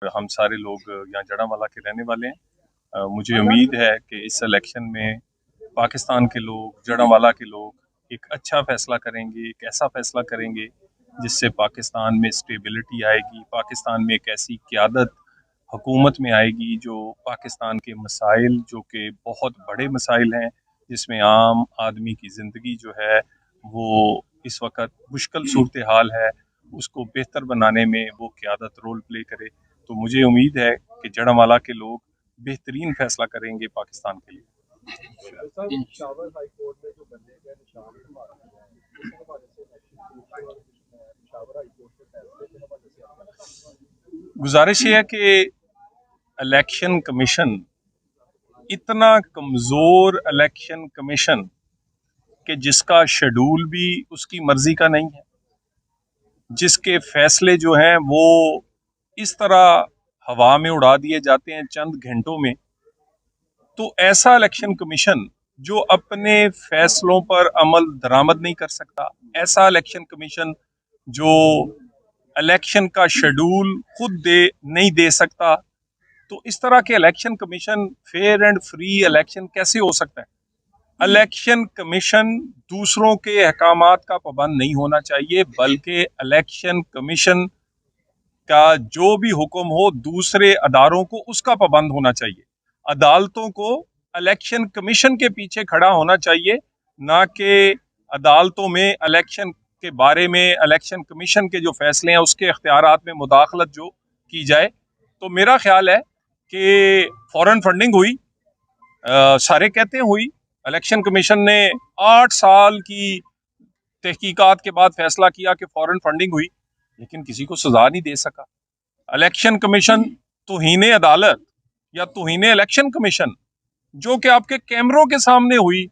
हम सारे लोग यहाँ जड़ावाला के रहने वाले हैं। मुझे उम्मीद है कि इस इलेक्शन में पाकिस्तान के लोग, जड़ावाला के लोग एक अच्छा फैसला करेंगे, एक ऐसा फैसला करेंगे जिससे पाकिस्तान में स्टेबिलिटी आएगी, पाकिस्तान में एक ऐसी क़यादत हुकूमत में आएगी जो पाकिस्तान के मसाइल, जो कि बहुत बड़े मसाइल हैं, जिसमें आम आदमी की ज़िंदगी जो है वो इस वक्त मुश्किल सूरत हाल है, उसको बेहतर बनाने में वो क़यादत रोल प्ले करे। तो मुझे उम्मीद है कि जड़ावाला के लोग बेहतरीन फैसला करेंगे पाकिस्तान के लिए। गुजारिश ये है कि इलेक्शन कमीशन इतना कमज़ोर इलेक्शन कमीशन कि जिसका शेड्यूल भी उसकी मर्जी का नहीं है, जिसके फैसले जो हैं वो इस तरह हवा में उड़ा दिए जाते हैं चंद घंटों में। तो ऐसा इलेक्शन कमीशन जो अपने फैसलों पर अमल दरामद नहीं कर सकता, ऐसा इलेक्शन कमीशन जो इलेक्शन का शेड्यूल खुद नहीं दे सकता, तो इस तरह के election commission fair and free election कैसे हो सकता है? इलेक्शन कमीशन दूसरों के अहकामात का पाबंद नहीं होना चाहिए, बल्कि इलेक्शन कमीशन का जो भी हुक्म हो दूसरे अदारों को उसका पाबंद होना चाहिए। अदालतों को इलेक्शन कमीशन के पीछे खड़ा होना चाहिए, ना कि अदालतों में इलेक्शन के बारे में इलेक्शन कमीशन के जो फैसले हैं उसके इख्तियारात में मुदाखलत जो की जाए। तो मेरा ख्याल है कि फॉरेन फंडिंग हुई, सारे कहते हैं हुई। इलेक्शन कमीशन ने 8 साल की तहकीकात के बाद फैसला किया कि फॉरेन फंडिंग हुई, लेकिन किसी को सजा नहीं दे सका। इलेक्शन कमीशन तौहीन अदालत या तौहीन इलेक्शन कमीशन जो कि आपके कैमरों के सामने हुई,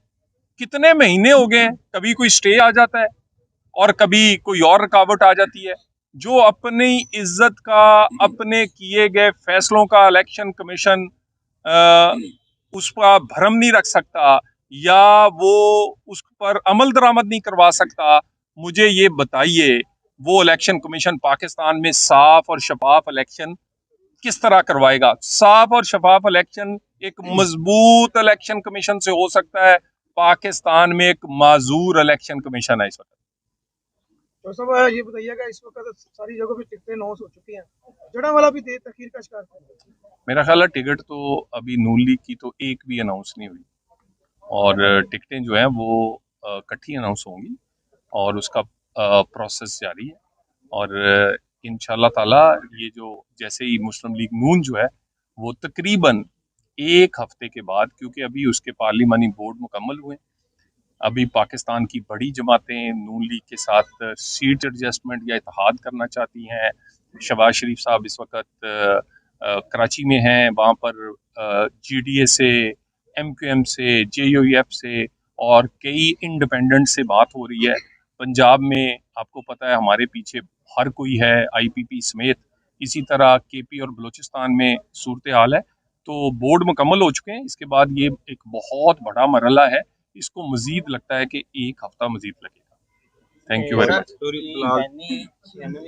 कितने महीने हो गए, कभी कोई स्टे आ जाता है और कभी कोई और रुकावट आ जाती है। जो अपनी इज्जत का, अपने किए गए फैसलों का इलेक्शन कमीशन उस पर भरम नहीं रख सकता या वो उस पर अमल दरामद नहीं करवा सकता, मुझे ये बताइए वो इलेक्शन कमीशन पाकिस्तान में साफ और शफाफ इलेक्शन किस तरह करवाएगा? साफ और शफाफ इलेक्शन एक मजबूत इलेक्शन कमीशन से हो सकता है। पाकिस्तान में एक माजूर इलेक्शन कमीशन है इस वक्त। तो सब ये बताइएगा, इस वक्त सारी जगहों पे टिकटें अनाउंस हो चुकी हैं, जड़ावाला भी देर तखीर का शिकार है। मेरा ख्याल है टिकट तो अभी नून लीग की तो एक भी अनाउंस नहीं हुई और टिकटें जो हैं वो इकट्ठी अनाउंस होंगी और उसका प्रोसेस जारी है। और इंशाल्लाह ताला ये जो जैसे ही मुस्लिम लीग नून जो है वो तकरीबन एक हफ्ते के बाद, क्योंकि अभी उसके पार्लिमानी बोर्ड मुकम्मल हुए, अभी पाकिस्तान की बड़ी जमातें नून लीग के साथ सीट एडजस्टमेंट या इत्तेहाद करना चाहती हैं। शहबाज शरीफ साहब इस वक्त कराची में हैं, वहाँ पर GDA से, MQM से, JUF से और कई इंडिपेंडेंट से बात हो रही है। पंजाब में आपको पता है हमारे पीछे हर कोई है, IPP समेत। इसी तरह KP और बलूचिस्तान में सूरत हाल है। तो बोर्ड मुकम्मल हो चुके हैं, इसके बाद ये एक बहुत बड़ा मरहला है, इसको मजीद लगता है कि एक हफ्ता मजीद लगेगा। Thank you very much.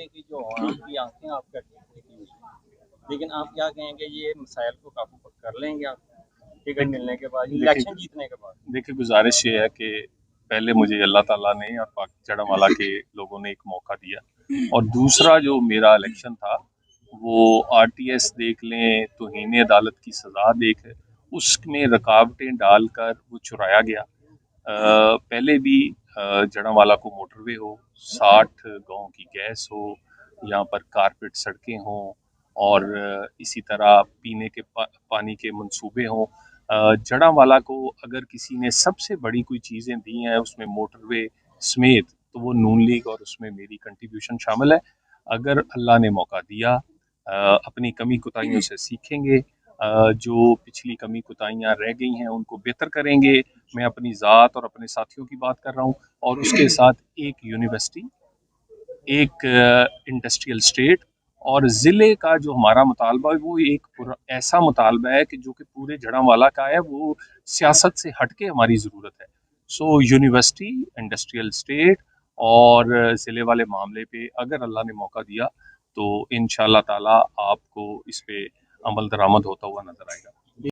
की जो आवाम की आंखें आप करने की, लेकिन आप क्या कहेंगे, ये मसाइल को काबू कर लेंगे आप टिकट मिलने के बाद, इलेक्शन जीतने के बाद? देखिए, गुजारिश ये है कि पहले मुझे अल्लाह ताला ने और पाक जड़ावाला के लोगों ने एक मौका दिया, और दूसरा जो मेरा इलेक्शन था वो RTS देख लें, तौहीन अदालत की सज़ा देख, उसमें रुकावटें डालकर वो चुराया गया। पहले भी जड़ावाला को मोटरवे हो, 60 गाँव की गैस हो, यहाँ पर कारपेट सड़कें हों और इसी तरह पीने के पानी के मंसूबे हों। जड़ावाला को अगर किसी ने सबसे बड़ी कोई चीज़ें दी हैं उसमें मोटरवे समेत, तो वो नून लीग और उसमें मेरी कंट्रीब्यूशन शामिल है। अगर अल्लाह ने मौका दिया, अपनी कमी कोताहियों से सीखेंगे, जो पिछली कमी कोताहियाँ रह गई हैं उनको बेहतर करेंगे। मैं अपनी ज़ात और अपने साथियों की बात कर रहा हूँ, और उसके साथ एक यूनिवर्सिटी, एक इंडस्ट्रियल स्टेट और ज़िले का जो हमारा मुतालबा है वो एक ऐसा मुतालबा है कि जो कि पूरे जड़ावाला का है, वो सियासत से हट के हमारी ज़रूरत है। सो यूनिवर्सिटी, इंडस्ट्रियल स्टेट और ज़िले वाले मामले पे अगर अल्लाह ने मौका दिया तो इंशाल्लाह ताला आपको इस पे अमल दरामद होता हुआ नजर आएगा।